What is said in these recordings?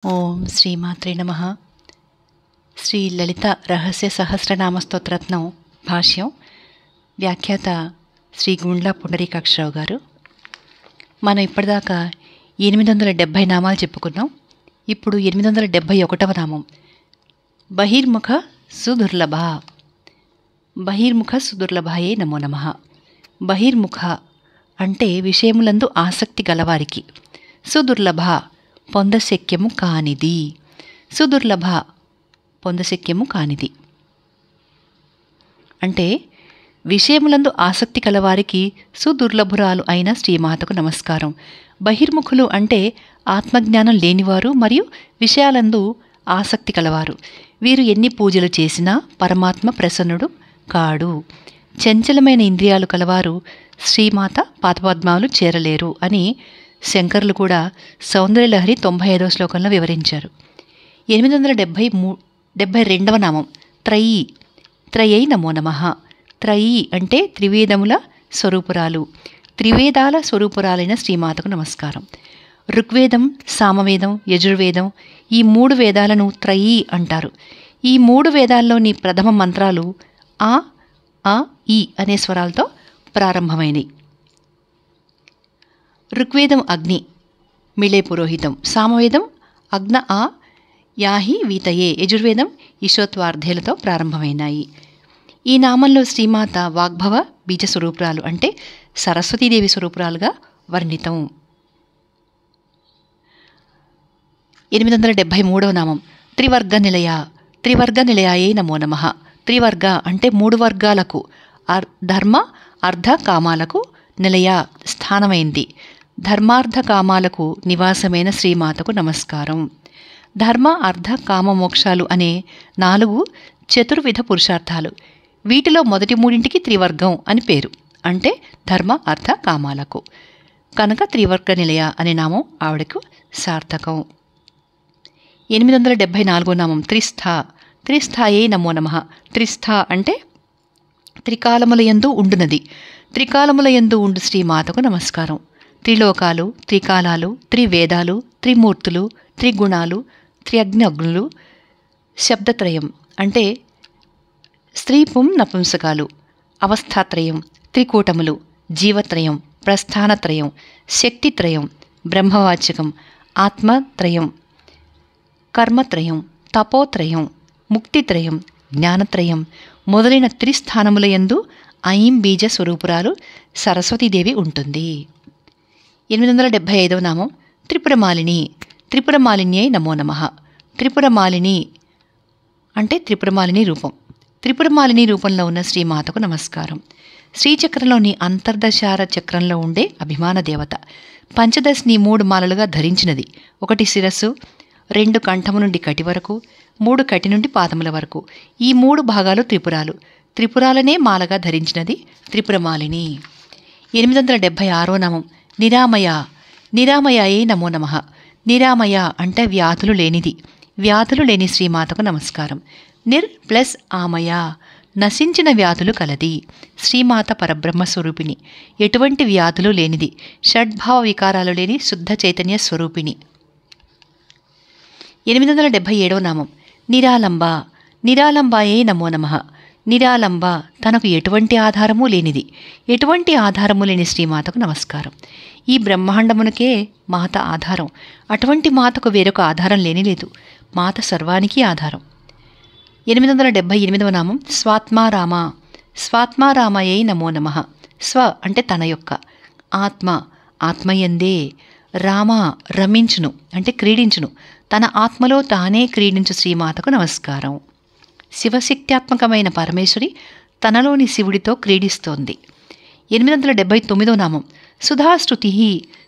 ఓం శ్రీమాత్రే నమః. శ్రీ లలిత రహస్య సహస్రనామ స్తోత్రరత్నం భాష్యం వ్యాఖ్యాత శ్రీ గుండ్ల పుండరీకాక్షరావు గారు. మనం ఇప్పటిదాకా 870 నామాలు చెప్పుకున్నాం. ఇప్పుడు 871వ నామం బహిర్ముఖ సుదుర్లభ. బహిర్ముఖ సుదుర్లభాయే నమో నమః. బహిర్ముఖ అంటే విషయములందు ఆసక్తి గలవారికి, సుదుర్లభ పొందశక్యము కానిది. సుదుర్లభ పొందశక్యము కానిది అంటే విషయములందు ఆసక్తి కలవారికి సుదుర్లభురాలు అయిన శ్రీమాతకు నమస్కారం. బహిర్ముఖులు అంటే ఆత్మజ్ఞానం లేనివారు మరియు విషయాలందు ఆసక్తి కలవారు. వీరు ఎన్ని పూజలు చేసినా పరమాత్మ ప్రసన్నుడు కాడు. చంచలమైన ఇంద్రియాలు కలవారు శ్రీమాత పాదపద్మాలు చేరలేరు అని శంకరులు కూడా సౌందర్యలహరి 95వ శ్లోకంలో వివరించారు. 872వ నామం త్రయీ. త్రయై నమో నమః. త్రయీ అంటే త్రివేదముల స్వరూపురాలు, త్రివేదాల స్వరూపురాలైన శ్రీమాతకు నమస్కారం. ఋగ్వేదం, సామవేదం, యజుర్వేదం ఈ 3 వేదాలను త్రయీ అంటారు. ఈ 3 వేదాల్లోని ప్రథమ మంత్రాలు ఆ, అ, ఈ అనే స్వరాలతో ప్రారంభమైనవి. ఋగ్వేదం అగ్ని, మిళే పురోహితం. సామవేదం అగ్న ఆ యాహి వీతయే. యజుర్వేదం ఈశోత్వార్ధేలతో ప్రారంభమైనాయి. ఈ నామంలో శ్రీమాత వాగ్భవ బీజ స్వరూపురాలు అంటే సరస్వతీదేవి స్వరూపురాలుగా వర్ణితం. 873వ నామం త్రివర్గ నిలయ. త్రివర్గ నిలయాయే నమో నమః. త్రివర్గ అంటే 3 వర్గాలకు, ధర్మ అర్ధ కామాలకు నిలయ స్థానమైంది. ధర్మార్థ కామాలకు నివాసమైన శ్రీమాతకు నమస్కారం. ధర్మ అర్ధ కామ మోక్షాలు అనే 4 చతుర్విధ పురుషార్థాలు. వీటిలో మొదటి 3ంటికి త్రివర్గం అని పేరు, అంటే ధర్మ అర్ధ కామాలకు. కనుక త్రివర్గ నిలయ అనే నామం ఆవిడకు సార్థకం. 874వ నామం త్రిస్థ. త్రిస్థాయే నమో నమః. త్రిస్థ అంటే త్రికాలములయందు ఉండునది. త్రికాలములయందు ఉండు శ్రీమాతకు నమస్కారం. త్రిలోకాలు, త్రికాలాలు, త్రివేదాలు, త్రిమూర్తులు, త్రిగుణాలు, త్రియజ్ఞగ్నులు, శబ్దత్రయం అంటే స్త్రీ పుం నపుంసకాలు, అవస్థాత్రయం, త్రికూటములు, జీవత్రయం, ప్రస్థానత్రయం, శక్తిత్రయం, బ్రహ్మవాచకం, ఆత్మత్రయం, కర్మత్రయం, తపోత్రయం, ముక్తిత్రయం, జ్ఞానత్రయం మొదలైన త్రిస్థానములయందు ఐం బీజ స్వరూపురాలు సరస్వతీదేవి ఉంటుంది. 875వ నామం త్రిపురమాలిని. త్రిపురమాలిన్యై నమో నమః. త్రిపురమాలిని అంటే త్రిపురమాలిని రూపం. త్రిపురమాలిని రూపంలో ఉన్న శ్రీమాతకు నమస్కారం. శ్రీచక్రంలోని అంతర్దశార చక్రంలో ఉండే అభిమాన దేవత. పంచదశిని 3 మాలలుగా ధరించినది. 1 శిరస్సు, 2 కంఠము నుండి కటి వరకు, 3 కటి నుండి పాదముల వరకు. ఈ 3 భాగాలు త్రిపురాలు. త్రిపురాలనే మాలగా ధరించినది త్రిపురమాలిని. 876వ నామం నిరామయ. నిరామయాయే నమో నమః. నిరామయ అంటే వ్యాధులు లేనిది. వ్యాధులు లేని శ్రీమాతకు నమస్కారం. నిర్ ప్లస్ ఆమయ నశించిన వ్యాధులు కలది. శ్రీమాత పరబ్రహ్మ స్వరూపిణి, ఎటువంటి వ్యాధులు లేనిది. షడ్భావ వికారాలు లేని శుద్ధ చైతన్య స్వరూపిణి. 877వ నామం నిరాలంబ. నిరాలంబాయే నమో నమః. నిరాలంబ తనకు ఎటువంటి ఆధారము లేనిది. ఎటువంటి ఆధారము లేని శ్రీమాతకు నమస్కారం. ఈ బ్రహ్మాండమునకే మాత ఆధారం. అటువంటి మాతకు వేరొక ఆధారం లేనిలేదు. మాత సర్వానికి ఆధారం. 878వ నామం స్వాత్మారామ. స్వాత్మారామయే నమో నమః. స్వ అంటే తన యొక్క, ఆత్మ ఆత్మయందే, రామ రమించును అంటే క్రీడించును. తన ఆత్మలో తానే క్రీడించు శ్రీమాతకు నమస్కారం. శివశక్త్యాత్మకమైన పరమేశ్వరి తనలోని శివుడితో క్రీడిస్తోంది. 879వ నామం సుధాశ్రుతి.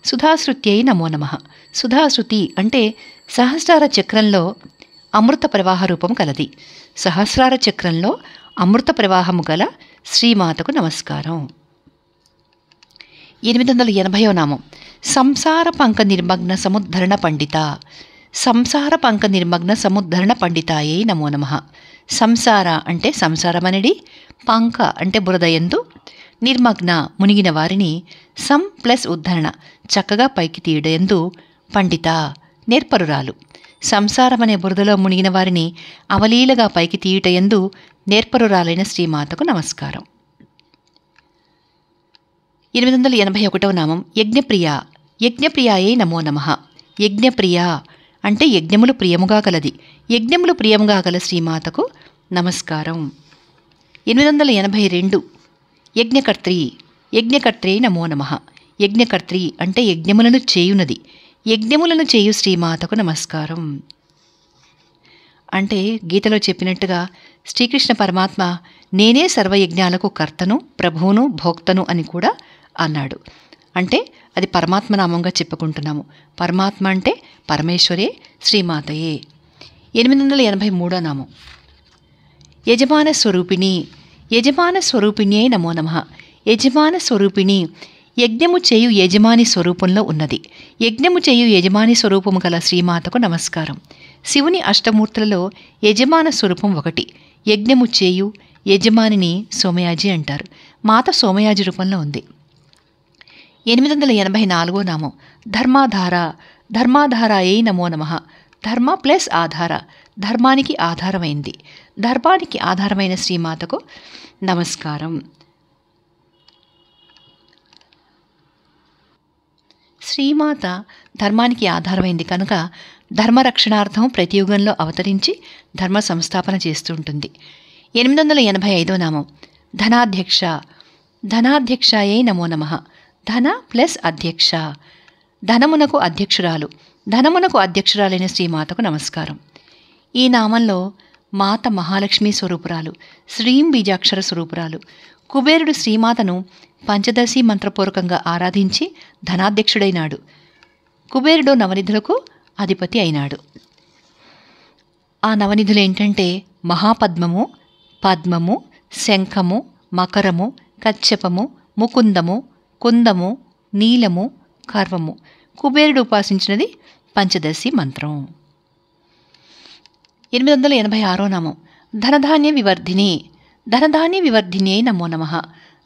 సుధాశ్రుత్యై నమో నమః. సుధాశ్రుతి అంటే సహస్రార చక్రంలో అమృత ప్రవాహ రూపం కలది. సహస్రార చక్రంలో అమృత ప్రవాహము గల శ్రీమాతకు నమస్కారం. 880వ నామం సంసార పంక నిర్మగ్న సముద్ధరణ పండిత. సంసార పంక నిర్మగ్న సముద్ధరణ పండితాయే నమో నమః. సంసార అంటే సంసారమనడి, పంక అంటే బురదయందు, నిర్మగ్న మునిగిన వారిని, సం ప్లస్ ఉద్ధరణ చక్కగా పైకి తీయడందు, పండిత నేర్పరురాలు. సంసారమనే బురదలో మునిగిన వారిని అవలీలగా పైకి తీయుటయందు నేర్పరురాలైన శ్రీమాతకు నమస్కారం. 881వ నామం యజ్ఞప్రియ. యజ్ఞప్రియాయే నమో నమః. యజ్ఞప్రియ అంటే యజ్ఞములు ప్రియముగా గలది. యజ్ఞములు ప్రియముగా గల శ్రీమాతకు నమస్కారం. 882 యజ్ఞకర్త్రి. యజ్ఞకర్త్రే నమో నమః. యజ్ఞకర్త్రి అంటే యజ్ఞములను చేయునది. యజ్ఞములను చేయు శ్రీమాతకు నమస్కారం. అంటే గీతలో చెప్పినట్టుగా శ్రీకృష్ణ పరమాత్మ నేనే సర్వయజ్ఞాలకు కర్తను, ప్రభువును, భోక్తను అని కూడా అన్నాడు. అంటే అది పరమాత్మ నామంగా చెప్పుకుంటున్నాము. పరమాత్మ అంటే పరమేశ్వరే, శ్రీమాతయే. 883వ నామం యజమాన స్వరూపిణి. యజమాన స్వరూపిణ్యే నమో నమః. యజమాన స్వరూపిణి యజ్ఞము చేయు యజమాని స్వరూపంలో ఉన్నది. యజ్ఞము చేయు యజమాని స్వరూపము గల శ్రీమాతకు నమస్కారం. శివుని అష్టమూర్తులలో యజమాన స్వరూపం ఒకటి. యజ్ఞము చేయు యజమానిని సోమయాజి అంటారు. మాత సోమయాజి రూపంలో ఉంది. 884వ నామం ధర్మాధార. ధర్మాధారాయే నమో నమః. ధర్మ ప్లస్ ఆధార, ధర్మానికి ఆధారమైంది. ధర్మానికి ఆధారమైన శ్రీమాతకు నమస్కారం. శ్రీమాత ధర్మానికి ఆధారమైంది కనుక ధర్మరక్షణార్థం ప్రతి యుగంలో అవతరించి ధర్మ సంస్థాపన చేస్తుంటుంది. 885వ నామం ధనాధ్యక్ష. ధనాధ్యక్షాయే నమో నమః. ధన ప్లస్ అధ్యక్ష, ధనమునకు అధ్యక్షురాలు. ధనమునకు అధ్యక్షురాలైన శ్రీమాతకు నమస్కారం. ఈ నామంలో మాత మహాలక్ష్మీ స్వరూపురాలు, శ్రీం బీజాక్షర స్వరూపురాలు. కుబేరుడు శ్రీమాతను పంచదశి మంత్రపూర్వకంగా ఆరాధించి ధనాధ్యక్షుడైనాడు. కుబేరుడు నవనిధులకు అధిపతి అయినాడు. ఆ నవనిధులు ఏంటంటే మహాపద్మము, పద్మము, శంఖము, మకరము, కచ్చపము, ముకుందము, కుందము, నీలము, కర్వము. కుబేరుడు ఉపాసించినది పంచదశి మంత్రం. 886వ నామం ధనధాన్య వివర్ధిని. ధనధాన్య వివర్ధినే నమో నమః.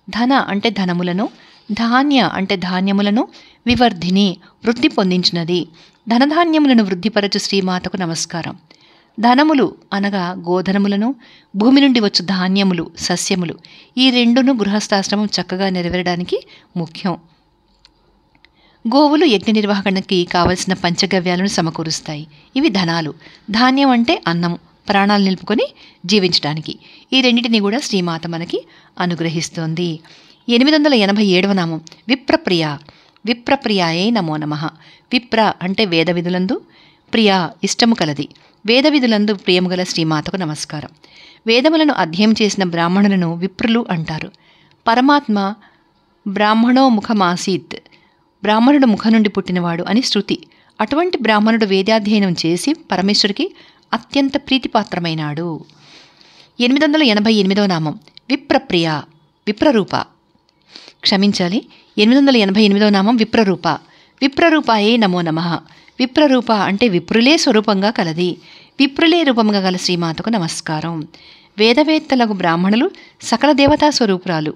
ధన అంటే ధనములను, ధాన్య అంటే ధాన్యములను, వివర్ధిని వృద్ధి పొందించినది. ధనధాన్యములను వృద్ధిపరచు శ్రీమాతకు నమస్కారం. ధనములు అనగా గోధనములను, భూమి నుండి వచ్చు ధాన్యములు, సస్యములు. ఈ రెండును గృహస్థాశ్రమం చక్కగా నెరవేరడానికి ముఖ్యం. గోవులు యజ్ఞ నిర్వహణకి కావలసిన పంచగవ్యాలను సమకూరుస్తాయి. ఇవి ధనాలు. ధాన్యం అంటే అన్నం, ప్రాణాలు నిలుపుకొని జీవించడానికి. ఈ రెండింటినీ కూడా శ్రీమాత మనకి అనుగ్రహిస్తోంది. 887వ నామం విప్రప్రియ. విప్రప్రియాయే నమో నమః. విప్ర అంటే వేద విధులందు, ప్రియ ఇష్టము కలది. వేద విధులందు ప్రియము గల శ్రీమాతకు నమస్కారం. వేదములను అధ్యయనం చేసిన బ్రాహ్మణులను విప్రులు అంటారు. పరమాత్మ బ్రాహ్మణో ముఖమాసీత్, బ్రాహ్మణుడు ముఖం నుండి పుట్టినవాడు అని శృతి. అటువంటి బ్రాహ్మణుడు వేదాధ్యయనం చేసి పరమేశ్వరికి అత్యంత ప్రీతిపాత్రమైనాడు. 888వ నామం విప్రప్రియ. విప్రరూప. క్షమించాలి, 888వ నామం విప్రరూప. విప్రరూపాయే నమో నమః. విప్రరూప అంటే విప్రులే స్వరూపంగా కలది. విప్రులే రూపంగా గల శ్రీమాతకు నమస్కారం. వేదవేత్తలకు బ్రాహ్మణులు సకల దేవతా స్వరూపురాలు.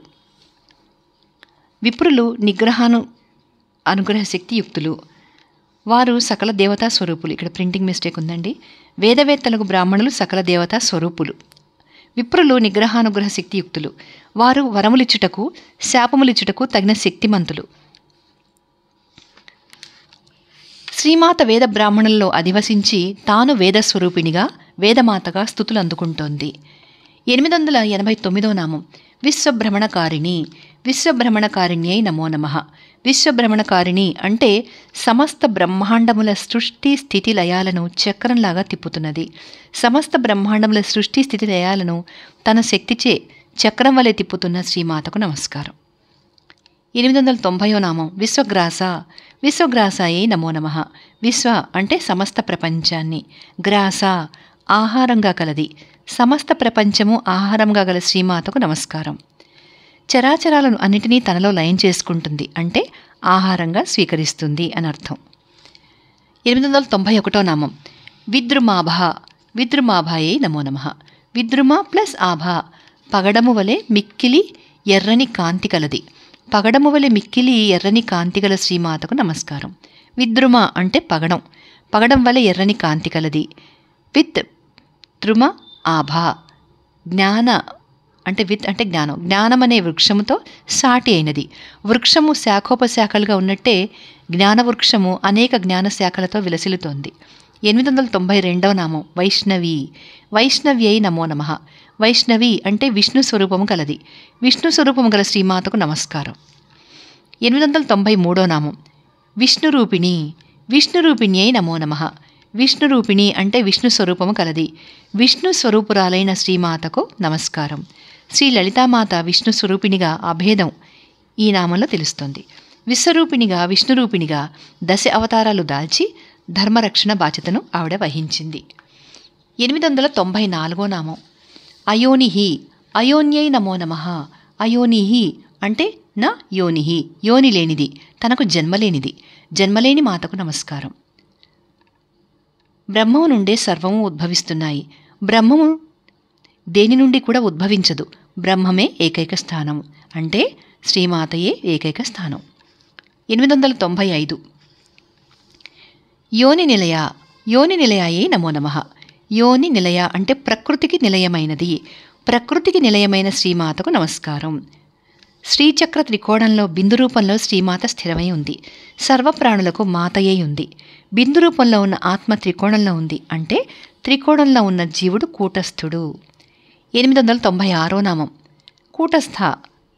విప్రులు నిగ్రహాను అనుగ్రహ శక్తి యుక్తులు. వారు సకల దేవతా స్వరూపులు. ఇక్కడ ప్రింటింగ్ మిస్టేక్ ఉందండి. వేదవేత్తలకు బ్రాహ్మణులు సకల దేవతా స్వరూపులు. విప్రులు నిగ్రహానుగ్రహ శక్తి యుక్తులు. వారు వరములిచ్చుటకు, శాపములిచ్చుటకు తగిన శక్తిమంతులు. శ్రీమాత వేద బ్రాహ్మణుల్లో అధివసించి తాను వేదస్వరూపిణిగా, వేదమాతగా స్తుతులు అందుకుంటోంది. 889వ నామం విశ్వభ్రమణకారిణి. విశ్వభ్రమణకారిణ్యై నమో నమః. విశ్వభ్రమణకారిణి అంటే సమస్త బ్రహ్మాండముల సృష్టి స్థితి లయాలను చక్రంలాగా తిప్పుతున్నది. సమస్త బ్రహ్మాండముల సృష్టి స్థితి లయాలను తన శక్తిచే చక్రం వలె తిప్పుతున్న శ్రీమాతకు నమస్కారం. 890వ నామం విశ్వగ్రాస. విశ్వగ్రాసాయే నమో నమః. విశ్వ అంటే సమస్త ప్రపంచాన్ని, గ్రాస ఆహారంగా కలది. సమస్త ప్రపంచము ఆహారంగా గల శ్రీమాతకు నమస్కారం. చరాచరాలను అన్నిటినీ తనలో లయం చేసుకుంటుంది అంటే ఆహారంగా స్వీకరిస్తుంది అని అర్థం. 891వ నామం విద్రుమాభ. విద్రుమాభాయే నమో నమః. విద్రుమ ప్లస్ ఆభ పగడము వలె మిక్కిలి ఎర్రని కాంతి కలది. పగడము వలె మిక్కిలి ఎర్రని కాంతి గల శ్రీమాతకు నమస్కారం. విద్రుమ అంటే పగడం. పగడం వలె ఎర్రని కాంతి కలది. విత్ త్రుమ ఆభా, జ్ఞాన అంటే విత్ అంటే జ్ఞానం, జ్ఞానం అనే వృక్షముతో సాటి అయినది. వృక్షము శాఖోపశాఖలుగా ఉన్నట్టే జ్ఞానవృక్షము అనేక జ్ఞాన శాఖలతో విలసిల్లుతోంది. 892వ నామం వైష్ణవి. వైష్ణవ్యై నమో నమః. వైష్ణవి అంటే విష్ణు స్వరూపము కలది. విష్ణు స్వరూపము గల శ్రీమాతకు నమస్కారం. 893వ నామం విష్ణురూపిణి. విష్ణురూపిణ్యై నమో నమః. విష్ణురూపిణి అంటే విష్ణు స్వరూపము కలది. విష్ణు స్వరూపురాలైన శ్రీమాతకు నమస్కారం. శ్రీ లలితామాత విష్ణు స్వరూపిణిగా అభేదం ఈ నామంలో తెలుస్తోంది. విశ్వరూపిణిగా విష్ణురూపిణిగా 10 అవతారాలు దాల్చి ధర్మరక్షణ బాధ్యతను ఆవిడ వహించింది. 894వ నామం అయోనిహి. అయోన్యై నమో నమః. అయోనిహి అంటే నా యోనిహి, యోని లేనిది, తనకు జన్మలేనిది. జన్మలేని మాతకు నమస్కారం. బ్రహ్మము నుండే సర్వము ఉద్భవిస్తున్నాయి. బ్రహ్మము దేని నుండి కూడా ఉద్భవించదు. బ్రహ్మమే ఏకైక స్థానం అంటే శ్రీమాతయే ఏకైక స్థానం. 895 యోని నిలయ. యోని నిలయాయే నమో నమః. యోని నిలయ అంటే ప్రకృతికి నిలయమైనది. ప్రకృతికి నిలయమైన శ్రీమాతకు నమస్కారం. శ్రీచక్ర త్రికోణంలో బిందు రూపంలో శ్రీమాత స్థిరమై ఉంది. సర్వప్రాణులకు మాతయే ఉంది. బిందు రూపంలో ఉన్న ఆత్మ త్రికోణంలో ఉంది అంటే త్రికోణంలో ఉన్న జీవుడు కూటస్థుడు. 896వ నామం కూటస్థ.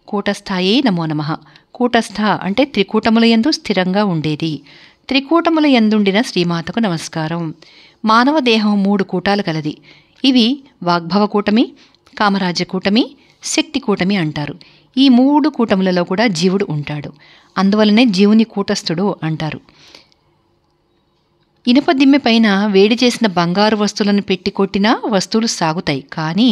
కూటస్థాయే నమో నమః. కూటస్థ అంటే త్రికూటములయందు స్థిరంగా ఉండేది. త్రికూటముల యందుండిన శ్రీమాతకు నమస్కారం. మానవ దేహం 3 కూటాలు కలది. ఇవి వాగ్భవ కూటమి, కామరాజ్య కూటమి, శక్తి కూటమి అంటారు. ఈ 3 కూటములలో కూడా జీవుడు ఉంటాడు. అందువలనే జీవుని కూటస్థుడు అంటారు. ఇనుప దిమ్మె పైన వేడి చేసిన బంగారు వస్తువులను పెట్టి కొట్టినా వస్తువులు సాగుతాయి. కానీ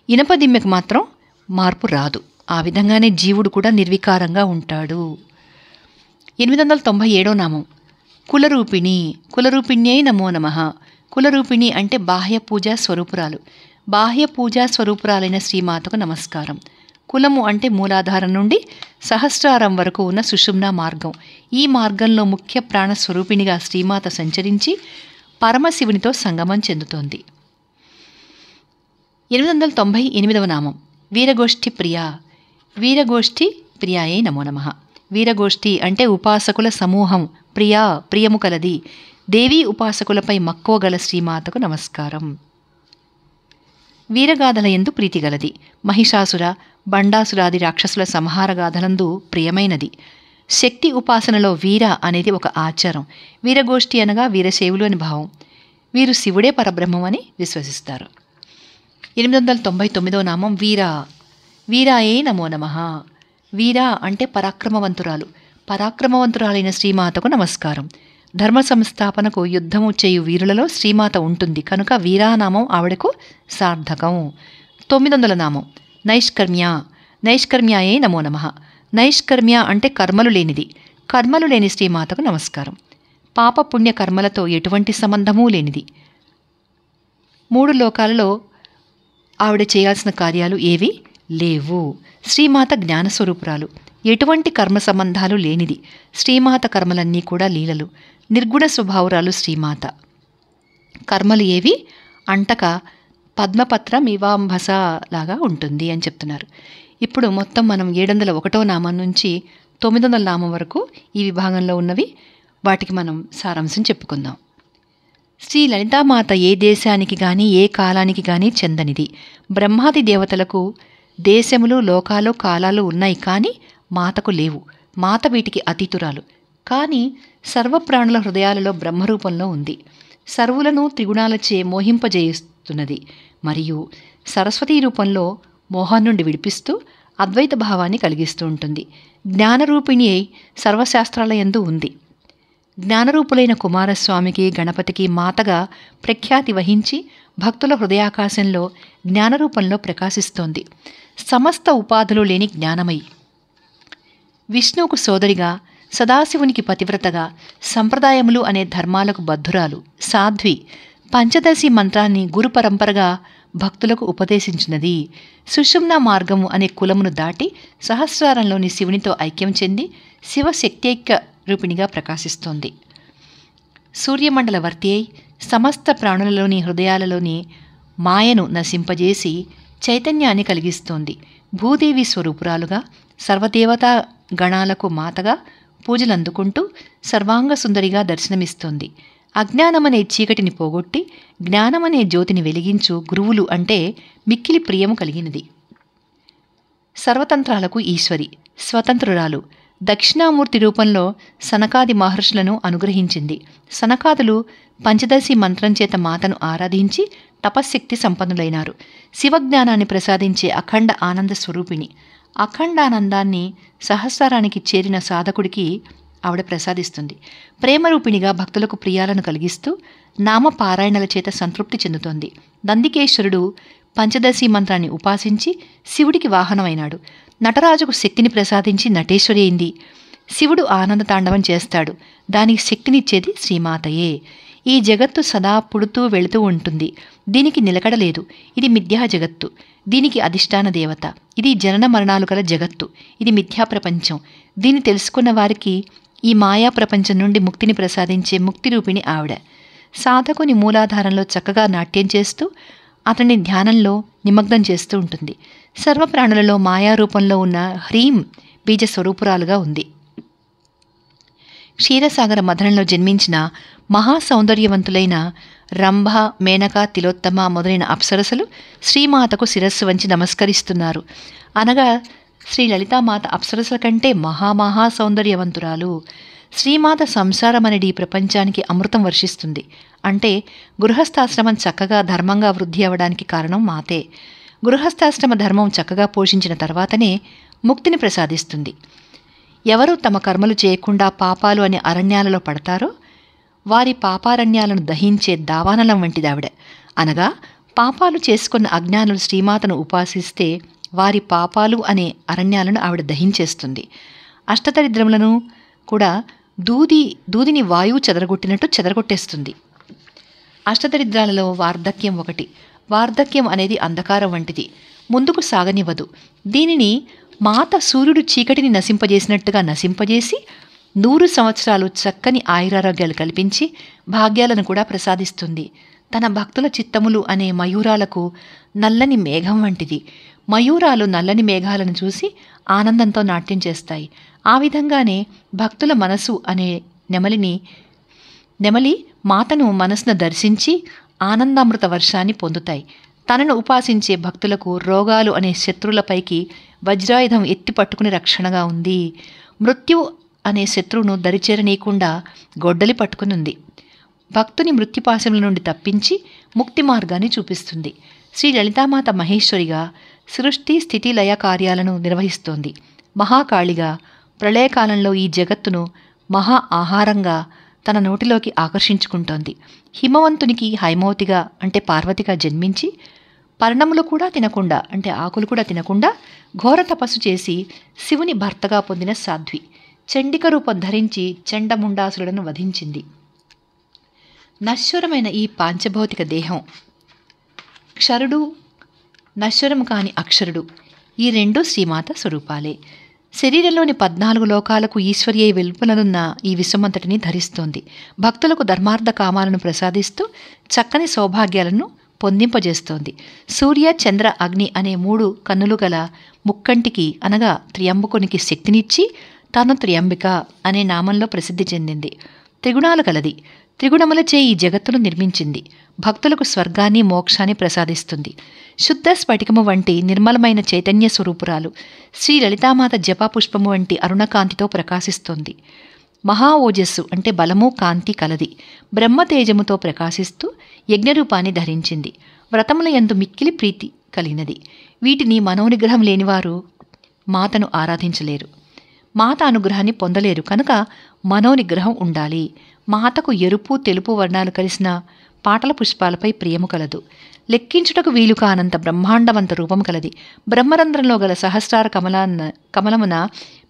ఇనుప దిమ్మెకు మాత్రం మార్పు రాదు. ఆ విధంగానే జీవుడు కూడా నిర్వికారంగా ఉంటాడు. 897వ నామం కులరూపిణి. కులరూపిణ్యై నమో నమః. కులరూపిణి అంటే బాహ్య పూజా స్వరూపురాలు. బాహ్య పూజా స్వరూపురాలైన శ్రీమాతకు నమస్కారం. కులము అంటే మూలాధారం నుండి సహస్రారం వరకు ఉన్న సుషుమ్నా మార్గం. ఈ మార్గంలో ముఖ్య ప్రాణస్వరూపిణిగా శ్రీమాత సంచరించి పరమశివునితో సంగమం చెందుతోంది. 898వ నామం వీరగోష్ఠి ప్రియ. వీరగోష్ఠి ప్రియాయే నమో నమః. వీరగోష్ఠి అంటే ఉపాసకుల సమూహం. ప్రియా ప్రియము కలది. దేవీ ఉపాసకులపై మక్కువ గల శ్రీమాతకు నమస్కారం. వీరగాథల యందు ప్రీతి గలది. మహిషాసుర, బండాసురాది రాక్షసుల సంహార గాథలందు ప్రియమైనది. శక్తి ఉపాసనలో వీర అనేది ఒక ఆచారం. వీరగోష్ఠి అనగా వీరశైవులు అని భావం. వీరు శివుడే పరబ్రహ్మం అని విశ్వసిస్తారు. 899వ నామం వీరా. వీరాయే నమో నమః. వీరా అంటే పరాక్రమవంతురాలు. పరాక్రమవంతురాలైన శ్రీమాతకు నమస్కారం. ధర్మ సంస్థాపనకు యుద్ధము చేయు వీరులలో శ్రీమాత ఉంటుంది కనుక వీరానామం ఆవిడకు సార్థకం. 900వ నామం నైష్కర్మ్య. నైష్కర్మ్యాయే నమో నమః. నైష్కర్మ్య అంటే కర్మలు లేనిది. కర్మలు లేని శ్రీమాతకు నమస్కారం. పాప పుణ్య కర్మలతో ఎటువంటి సంబంధమూ లేనిది. 3 లోకాలలో ఆవిడ చేయాల్సిన కార్యాలు ఏవి లేవు. శ్రీమాత జ్ఞానస్వరూపురాలు. ఎటువంటి కర్మ సంబంధాలు లేనిది. శ్రీమాత కర్మలన్నీ కూడా లీలలు. నిర్గుణ స్వభావురాలు శ్రీమాత. కర్మలు ఏవి అంటక పద్మపత్ర మీవాంభస లాగా ఉంటుంది అని చెప్తున్నారు. ఇప్పుడు మొత్తం మనం 701వ నామం నుంచి 900వ నామం వరకు ఈ విభాగంలో ఉన్నవి, వాటికి మనం సారాంశం చెప్పుకుందాం. శ్రీ లలితామాత ఏ దేశానికి కానీ ఏ కాలానికి కానీ చెందనిది. బ్రహ్మాది దేవతలకు దేశములు, లోకాలు, కాలాలు ఉన్నాయి కానీ మాతకు లేవు. మాత వీటికి అతీతురాలు. కానీ సర్వప్రాణుల హృదయాలలో బ్రహ్మరూపంలో ఉంది. సర్వులను త్రిగుణాలచే మోహింపజేస్తున్నది. మరియు సరస్వతీ రూపంలో మోహం నుండి విడిపిస్తూ అద్వైత భావాన్ని కలిగిస్తూ ఉంటుంది. జ్ఞానరూపిణి అయి సర్వశాస్త్రాల యందు ఉంది. జ్ఞానరూపులైన కుమారస్వామికి, గణపతికి మాతగా ప్రఖ్యాతి వహించి భక్తుల హృదయాకాశంలో జ్ఞానరూపంలో ప్రకాశిస్తోంది. సమస్త ఉపాధులు లేని జ్ఞానమయి. విష్ణువుకు సోదరిగా, సదాశివునికి పతివ్రతగా, సంప్రదాయములు అనే ధర్మాలకు బద్ధురాలు, సాధ్వి. పంచదశి మంత్రాన్ని గురు పరంపరగా భక్తులకు ఉపదేశించినది. సుషుమ్నా మార్గము అనే కులమును దాటి సహస్రారంలోని శివునితో ఐక్యం చెంది శివశక్తైక్య రూపిణిగా ప్రకాశిస్తోంది. సూర్యమండల వర్తి అయి సమస్త ప్రాణులలోని హృదయాలలోని మాయను నశింపజేసి చైతన్యాన్ని కలిగిస్తోంది. భూదేవి స్వరూపురాలుగా సర్వదేవతా గణాలకు మాతగా పూజలందుకుంటూ సర్వాంగ సుందరిగా దర్శనమిస్తోంది. అజ్ఞానమనే చీకటిని పోగొట్టి జ్ఞానమనే జ్యోతిని వెలిగించు గురువులు అంటే మిక్కిలి ప్రియము కలిగినది. సర్వతంత్రాలకు ఈశ్వరి, స్వతంత్రురాలు. దక్షిణామూర్తి రూపంలో సనకాది మహర్షులను అనుగ్రహించింది. సనకాదులు పంచదశి మంత్రం చేత మాతను ఆరాధించి తపశ్శక్తి సంపన్నులైనారు. శివజ్ఞానాన్ని ప్రసాదించే అఖండ ఆనంద స్వరూపిణి. అఖండానందాన్ని సహస్రానికి చేరిన సాధకుడికి ఆవిడ ప్రసాదిస్తుంది. ప్రేమరూపిణిగా భక్తులకు ప్రియాలను కలిగిస్తూ నామపారాయణల చేత సంతృప్తి చెందుతోంది. నందికేశ్వరుడు పంచదశి మంత్రాన్ని ఉపాసించి శివుడికి వాహనమైనాడు. నటరాజుకు శక్తిని ప్రసాదించి నటేశ్వరి అయింది. శివుడు ఆనంద తాండవం చేస్తాడు. దానికి శక్తినిచ్చేది శ్రీమాతయే. ఈ జగత్తు సదా పుడుతూ వెళుతూ ఉంటుంది. దీనికి నిలకడలేదు. ఇది మిథ్యా జగత్తు. దీనికి అధిష్టాన దేవత. ఇది జనన మరణాలు గల జగత్తు. ఇది మిథ్యా ప్రపంచం. దీన్ని తెలుసుకున్న వారికి ఈ మాయా ప్రపంచం నుండి ముక్తిని ప్రసాదించే ముక్తిరూపిణి ఆవిడ. సాధకుని మూలాధారంలో చక్కగా నాట్యం చేస్తూ అతని ధ్యానంలో నిమగ్నం చేస్తూ ఉంటుంది. సర్వప్రాణులలో మాయారూపంలో ఉన్న హ్రీం బీజ స్వరూపురాలుగా ఉంది. క్షీరసాగర మథనంలో జన్మించిన మహాసౌందర్యవంతులైన రంభ, మేనక, తిలోత్తమ మొదలైన అప్సరసలు శ్రీమాతకు శిరస్సు వంచి నమస్కరిస్తున్నారు. అనగా శ్రీ లలితామాత అప్సరసల కంటే మహామహా సౌందర్యవంతురాలు. శ్రీమాత సంసారమనేది ఈ ప్రపంచానికి అమృతం వర్షిస్తుంది. అంటే గృహస్థాశ్రమం చక్కగా ధర్మంగా వృద్ధి అవ్వడానికి కారణం మాతే. గృహస్థాశ్రమ ధర్మం చక్కగా పోషించిన తర్వాతనే ముక్తిని ప్రసాదిస్తుంది. ఎవరు తమ కర్మలు చేయకుండా పాపాలు అనే అరణ్యాలలో పడతారో వారి పాపారణ్యాలను దహించే దావానలం వంటిదావిడ. అనగా పాపాలు చేసుకున్న అజ్ఞానులు శ్రీమాతను ఉపాసిస్తే వారి పాపాలు అనే అరణ్యాలను ఆవిడ దహించేస్తుంది. అష్టదరిద్రములను కూడా దూదిని వాయువు చెదరగొట్టినట్టు చెదరగొట్టేస్తుంది. అష్టదరిద్రాలలో వార్ధక్యం ఒకటి. వార్ధక్యం అనేది అంధకారం వంటిది, ముందుకు సాగనివ్వదు. దీనిని మాత సూర్యుడు చీకటిని నశింపజేసినట్టుగా నశింపజేసి 100 సంవత్సరాలు చక్కని ఆయురారోగ్యాలు కల్పించి భాగ్యాలను కూడా ప్రసాదిస్తుంది. తన భక్తుల చిత్తములు అనే మయూరాలకు నల్లని మేఘం వంటిది. మయూరాలు నల్లని మేఘాలను చూసి ఆనందంతో నాట్యం చేస్తాయి. ఆ విధంగానే భక్తుల మనసు అనే నెమలి మాతను మనసును దర్శించి ఆనందామృత వర్షాన్ని పొందుతాయి. తనను ఉపాసించే భక్తులకు రోగాలు అనే శత్రువులపైకి వజ్రాయుధం ఎత్తి పట్టుకుని రక్షణగా ఉంది. మృత్యువు అనే శత్రువును దరిచేరనీయకుండా గొడ్డలి పట్టుకునుంది. భక్తుని మృత్యుపాశముల నుండి తప్పించి ముక్తి మార్గాన్ని చూపిస్తుంది. శ్రీ లలితామాత మహేశ్వరిగా సృష్టి స్థితి లయ కార్యాలను నిర్వహిస్తోంది. మహాకాళిగా ప్రళయకాలంలో ఈ జగత్తును మహా ఆహారంగా తన నోటిలోకి ఆకర్షించుకుంటోంది. హిమవంతునికి హైమవతిగా అంటే పార్వతిగా జన్మించి పర్ణములు కూడా తినకుండా అంటే ఆకులు కూడా తినకుండా ఘోర తపస్సు చేసి శివుని భర్తగా పొందిన సాధ్వి. చండిక రూపం ధరించి చండముండాసురులను వధించింది. నశ్వరమైన ఈ పాంచభౌతిక దేహం క్షరుడు, నశ్వరము కాని అక్షరుడు, ఈ రెండూ శ్రీమాత స్వరూపాలే. శరీరంలోని 14 లోకాలకు ఈశ్వరి అయి వెలుపలనున్న ఈ విశ్వమంతటిని ధరిస్తోంది. భక్తులకు ధర్మార్థ కామాలను ప్రసాదిస్తూ చక్కని సౌభాగ్యాలను పొందింపజేస్తోంది. సూర్య, చంద్ర, అగ్ని అనే 3 కన్నులు గల ముక్కంటికి అనగా త్రియంబకునికి శక్తినిచ్చి తాను త్రియంబిక అనే నామంలో ప్రసిద్ధి చెందింది. త్రిగుణాలు కలది. త్రిగుణములచే ఈ జగత్తును నిర్మించింది. భక్తులకు స్వర్గాన్ని, మోక్షాన్ని ప్రసాదిస్తుంది. శుద్ధ స్ఫటికము వంటి నిర్మలమైన చైతన్య స్వరూపురాలు. శ్రీ లలితామాత జపాపుష్పము వంటి అరుణకాంతితో ప్రకాశిస్తోంది. మహా ఓజస్సు అంటే బలము, కాంతి కలది. బ్రహ్మతేజముతో ప్రకాశిస్తూ యజ్ఞరూపాన్ని ధరించింది. వ్రతముల యందు మిక్కిలి ప్రీతి కలిగినది. వీటిని మనోనిగ్రహం లేనివారు మాతను ఆరాధించలేరు. మాత అనుగ్రహాన్ని పొందలేరు కనుక మనోనిగ్రహం ఉండాలి. మాతకు ఎరుపు, తెలుపు వర్ణాలు కలిసిన పాటల పుష్పాలపై ప్రియము కలదు. లెక్కించుటకు వీలు కానంత బ్రహ్మాండవంత రూపం కలది. బ్రహ్మరంధ్రంలో గల సహస్రార కమలమున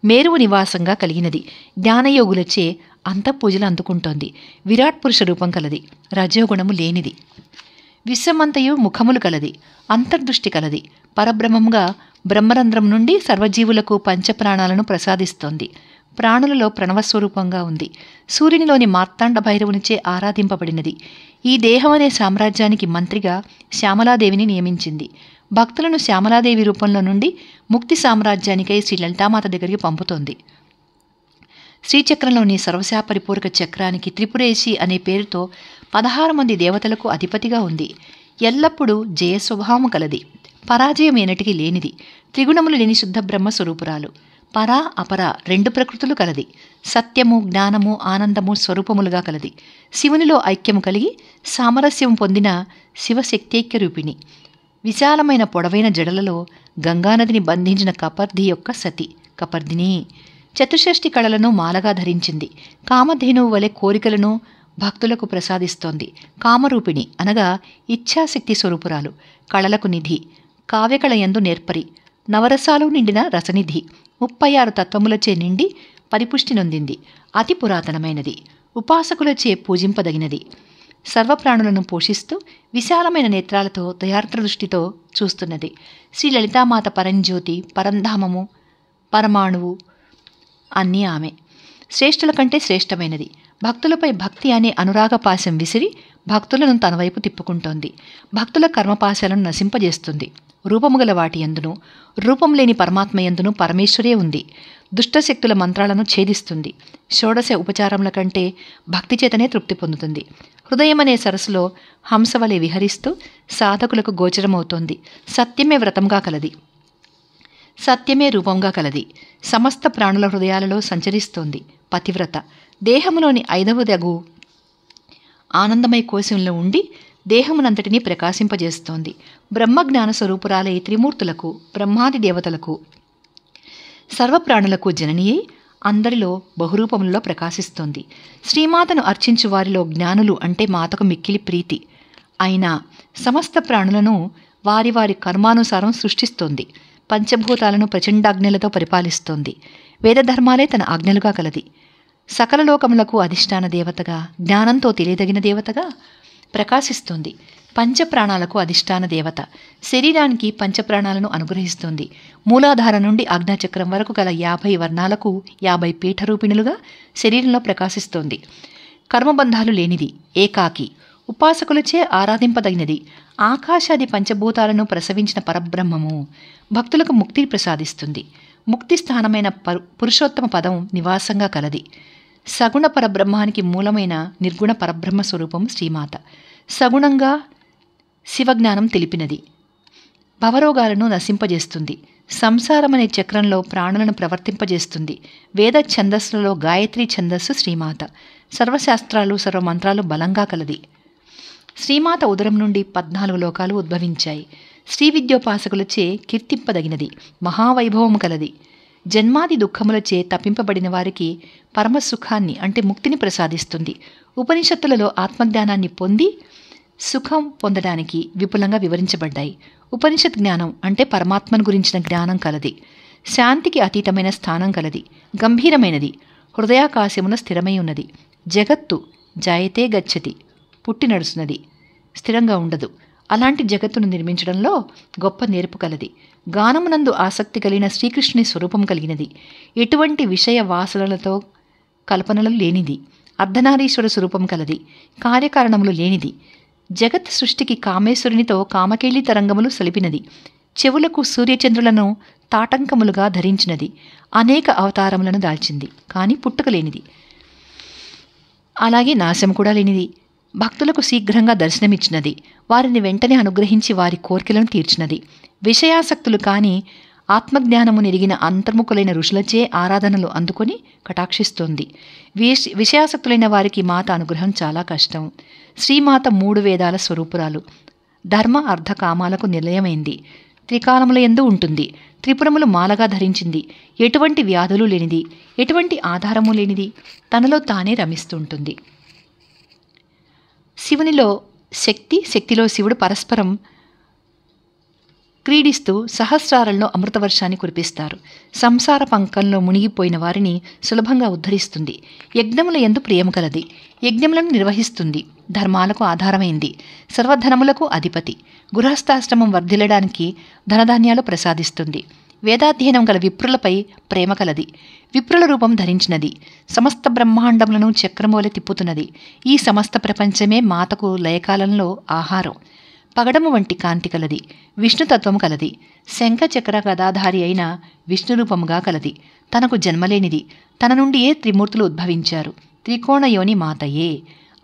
మేరువు నివాసంగా కలిగినది. జ్ఞానయోగులచే అంతఃపూజలు అందుకుంటోంది. విరాట్ పురుష రూపం కలది. రజోగుణము లేనిది. విశ్వమంతయు ముఖములు కలది. అంతర్దృష్టి కలది. పరబ్రహ్మంగా బ్రహ్మరంధ్రం నుండి సర్వజీవులకు పంచప్రాణాలను ప్రసాదిస్తోంది. ప్రాణులలో ప్రణవస్వరూపంగా ఉంది. సూర్యునిలోని మార్తాండ భైరవునిచే ఆరాధింపబడినది. ఈ దేహం అనే సామ్రాజ్యానికి మంత్రిగా శ్యామలాదేవిని నియమించింది. భక్తులను శ్యామలాదేవి రూపంలో నుండి ముక్తి సామ్రాజ్యానికై శ్రీ లలితామాత దగ్గరికి పంపుతోంది. శ్రీచక్రంలోని సర్వశాపరిపూరక చక్రానికి త్రిపురేశి అనే పేరుతో 16 మంది దేవతలకు అధిపతిగా ఉంది. ఎల్లప్పుడూ జయస్వభావము కలది. పరాజయం ఏనటికి లేనిది. త్రిగుణములు లేని శుద్ధ బ్రహ్మ స్వరూపురాలు. పరా అపర 2 ప్రకృతులు కలది. సత్యము, జ్ఞానము, ఆనందము స్వరూపములుగా కలది. శివునిలో ఐక్యము కలిగి సామరస్యం పొందిన శివశక్తైక్య రూపిణి. విశాలమైన పొడవైన జడలలో గంగానదిని బంధించిన కపర్ధి యొక్క సతి కపర్ధిని. చతుషష్ఠి కళలను మాలగా ధరించింది. కామధేనువు వలె కోరికలను భక్తులకు ప్రసాదిస్తోంది. కామరూపిణి అనగా ఇచ్ఛాశక్తి స్వరూపురాలు. కళలకు నిధి. కావ్యకళ యందు నేర్పరి. నవరసాలు నిండిన రసనిధి. 36 తత్వములచే నిండి పరిపుష్టి నొందింది. అతి పురాతనమైనది. ఉపాసకులచే పూజింపదగినది. సర్వప్రాణులను పోషిస్తూ విశాలమైన నేత్రాలతో దయార్ద్ర దృష్టితో చూస్తున్నది. శ్రీ లలితామాత పరంజ్యోతి, పరంధామము, పరమాణువు అన్నీ ఆమె. శ్రేష్ఠుల కంటే శ్రేష్టమైనది. భక్తులపై భక్తి అనే అనురాగపాశం విసిరి భక్తులను తన వైపు తిప్పుకుంటోంది. భక్తుల కర్మపాశాలను నశింపజేస్తుంది. రూపము గల వాటి యందును, రూపం లేని పరమాత్మ యందును పరమేశ్వరే ఉంది. దుష్టశక్తుల మంత్రాలను ఛేదిస్తుంది. షోడశ ఉపచారముల కంటే భక్తి చేతనే తృప్తి పొందుతుంది. హృదయమనే సరస్సులో హంసవలె విహరిస్తూ సాధకులకు గోచరమవుతోంది. సత్యమే వ్రతంగా కలది. సత్యమే రూపంగా కలది. సమస్త ప్రాణుల హృదయాలలో సంచరిస్తోంది. పతివ్రత. దేహములోని 5వదగు ఆనందమయ కోశంలో ఉండి దేహమునంతటినీ ప్రకాశింపజేస్తోంది. బ్రహ్మజ్ఞాన స్వరూపురాలై త్రిమూర్తులకు, బ్రహ్మాది దేవతలకు, సర్వప్రాణులకు జననియై అందరిలో బహురూపములలో ప్రకాశిస్తోంది. శ్రీమాతను అర్చించు వారిలో జ్ఞానులు అంటే మాతకు మిక్కిలి ప్రీతి. అయినా సమస్త ప్రాణులను వారి వారి కర్మానుసారం సృష్టిస్తోంది. పంచభూతాలను ప్రచండాజ్ఞలతో పరిపాలిస్తోంది. వేదధర్మాలే తన ఆజ్ఞలుగా కలది. సకల లోకములకు అధిష్టాన దేవతగా, జ్ఞానంతో తెలియదగిన దేవతగా ప్రకాశిస్తోంది. పంచప్రాణాలకు అధిష్టాన దేవత. శరీరానికి పంచప్రాణాలను అనుగ్రహిస్తోంది. మూలాధార నుండి ఆజ్ఞాచక్రం వరకు గల 50 వర్ణాలకు 50 పీఠరూపిణులుగా శరీరంలో ప్రకాశిస్తోంది. కర్మబంధాలు లేనిది. ఏకాకి. ఉపాసకులచే ఆరాధింపదగినది. ఆకాశాది పంచభూతాలను ప్రసవించిన పరబ్రహ్మము. భక్తులకు ముక్తి ప్రసాదిస్తుంది. ముక్తి స్థానమైన పురుషోత్తమ పదం నివాసంగా కలది. సగుణ పరబ్రహ్మానికి మూలమైన నిర్గుణ పరబ్రహ్మ స్వరూపం శ్రీమాత. సగుణంగా శివజ్ఞానం తెలిపినది. భవరోగాలను నశింపజేస్తుంది. సంసారమనే చక్రంలో ప్రాణులను ప్రవర్తింపజేస్తుంది. వేద ఛందస్సులలో గాయత్రి ఛందస్సు శ్రీమాత. సర్వశాస్త్రాలు, సర్వమంత్రాలు బలంగా కలది. శ్రీమాత ఉదరం నుండి 14 లోకాలు ఉద్భవించాయి. శ్రీ విద్యోపాసకులచే కీర్తింపదగినది. మహావైభవము కలది. జన్మాది దుఃఖములచే తప్పింపబడిన వారికి పరమసుఖాన్ని అంటే ముక్తిని ప్రసాదిస్తుంది. ఉపనిషత్తులలో ఆత్మజ్ఞానాన్ని పొంది సుఖం పొందడానికి విపులంగా వివరించబడ్డాయి. ఉపనిషత్ జ్ఞానం అంటే పరమాత్మను గురించిన జ్ఞానం కలది. శాంతికి అతీతమైన స్థానం కలది. గంభీరమైనది. హృదయాకాశమున స్థిరమై ఉన్నది. జగత్తు జాయతే గచ్చతి, పుట్టి నడుస్తున్నది, స్థిరంగా ఉండదు. అలాంటి జగత్తును నిర్మించడంలో గొప్ప నేర్పు కలది. గానమునందు ఆసక్తి కలిగిన శ్రీకృష్ణుని స్వరూపం కలిగినది. ఎటువంటి విషయ వాసనలతో కల్పనలు లేనిది. అర్ధనారీశ్వర స్వరూపం కలది. కార్యకారణములు లేనిది. జగత్ సృష్టికి కామేశ్వరునితో కామకేళి తరంగములు సలిపినది. చెవులకు సూర్యచంద్రులను తాటంకములుగా ధరించినది. అనేక అవతారములను దాల్చింది. కానీ పుట్టుకలేనిది. అలాగే నాశం కూడా లేనిది. భక్తులకు శీఘ్రంగా దర్శనమిచ్చినది. వారిని వెంటనే అనుగ్రహించి వారి కోరికలను తీర్చినది. విషయాసక్తులు కాని ఆత్మజ్ఞానము నెరిగిన అంతర్ముఖులైన ఋషులచే ఆరాధనలు అందుకొని కటాక్షిస్తోంది. విషయాసక్తులైన వారికి మాత అనుగ్రహం చాలా కష్టం. శ్రీమాత 3 వేదాల స్వరూపురాలు. ధర్మ అర్థ కామాలకు నిలయమైంది. త్రికాలముల యందు ఉంటుంది. త్రిపురములు మాలగా ధరించింది. ఎటువంటి వ్యాధులు లేనిది. ఎటువంటి ఆధారము లేనిది. తనలో తానే రమిస్తుంటుంది. శివునిలో శక్తి, శక్తిలో శివుడు పరస్పరం క్రీడిస్తూ సహస్రాలలో అమృతవర్షాన్ని కురిపిస్తారు. సంసార పంకంలో మునిగిపోయిన వారిని సులభంగా ఉద్ధరిస్తుంది. యజ్ఞముల యందు ప్రియము కలది. యజ్ఞములను నిర్వహిస్తుంది. ధర్మాలకు ఆధారమైంది. సర్వధనములకు అధిపతి. గృహస్థాశ్రమం వర్ధిల్లడానికి ధనధాన్యాలు ప్రసాదిస్తుంది. వేదాధ్యయనం గల విప్రులపై ప్రేమ కలది. విప్రుల రూపం ధరించినది. సమస్త బ్రహ్మాండములను చక్రమూలె తిప్పుతున్నది. ఈ సమస్త ప్రపంచమే మాతకు లయకాలంలో ఆహారం. పగడము వంటి కాంతి కలది. విష్ణుతత్వము కలది. శంఖ చక్ర గదాధారి అయిన విష్ణురూపముగా కలది. తనకు జన్మలేనిది. తన నుండియే త్రిమూర్తులు ఉద్భవించారు. త్రికోణయోని మాతయే.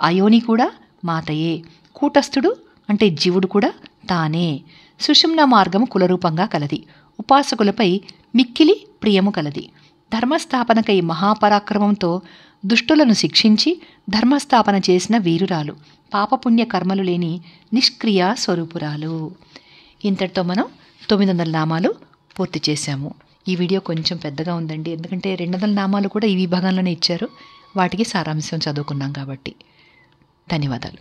అయోని కూడా మాతయే. కూటస్థుడు అంటే జీవుడు కూడా తానే. సుషుమ్న మార్గము కులరూపంగా కలది. ఉపాసకులపై మిక్కిలి ప్రియము కలది. ధర్మస్థాపనకై మహాపరాక్రమంతో దుష్టులను శిక్షించి ధర్మస్థాపన చేసిన వీరురాలు. పాపపుణ్య కర్మలు లేని నిష్క్రియా స్వరూపురాలు. ఇంతటితో మనం 900 నామాలు పూర్తి చేశాము. ఈ వీడియో కొంచెం పెద్దగా ఉందండి, ఎందుకంటే 200 నామాలు కూడా ఈ విభాగంలోనే ఇచ్చారు. వాటికి సారాంశం చదువుకున్నాం కాబట్టి. ధన్యవాదాలు.